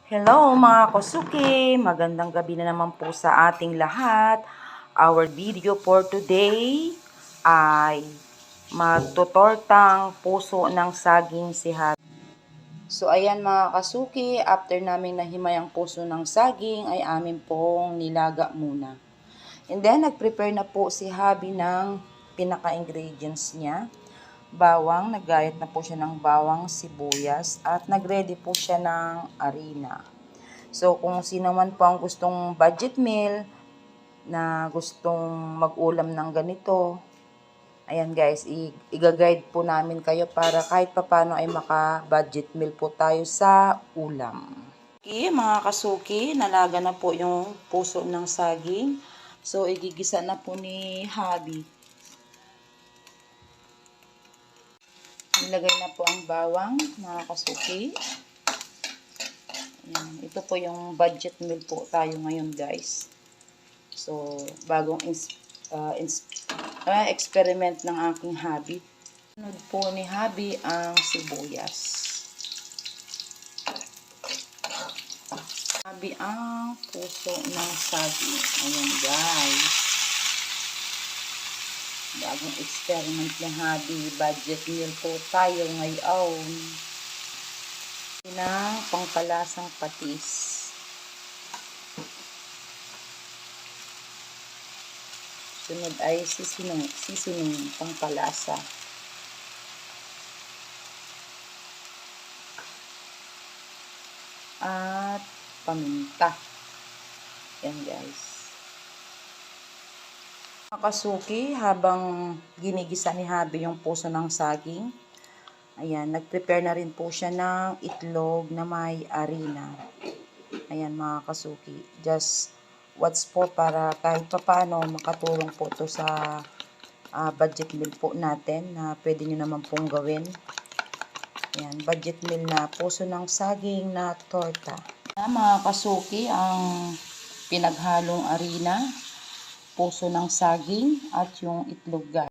Hello mga kosuki! Magandang gabi na naman po sa ating lahat. Our video for today ay magtutortang puso ng saging si Habi. So ayan mga kasuki, after namin nahimay ang puso ng saging ay amin pong nilaga muna. And then nag-prepare na po si Habi ng pinaka-ingredients niya. Bawang, naggayat na po siya ng bawang, sibuyas, at nagready po siya ng harina. So, kung sino man po ang gustong budget meal, na gustong mag-ulam ng ganito, ayan guys, i-guide po namin kayo para kahit papano ay maka-budget meal po tayo sa ulam. Okay, mga kasuki, nalaga na po yung puso ng saging. So, igigisa na po ni Habi. Nilagay na po ang bawang, mga kasuki. Ayan, ito po yung budget meal po tayo ngayon, guys. So, bagong experiment ng aking hubby. Sunod po ni Habi ang sibuyas. Habi ang puso ng saging. Ayan, guys. Bagong experiment ni Habi. Budget meal po tayo ngayon. Ng pangpalasang patis. Sunod ay seasoning pangpalasa. At paminta. Yan guys. Mga kasuki, habang ginigisa ni Habi yung puso ng saging, ayan, nag-prepare na rin po siya ng itlog na may harina. Ayan mga kasuki, just watch po para kahit pa paano makatulong po to sa budget meal po natin na pwede nyo naman pong gawin. Ayan, budget meal na puso ng saging na torta. Mga kasuki, ang pinaghalong harina, puso ng saging at yung itlog guys.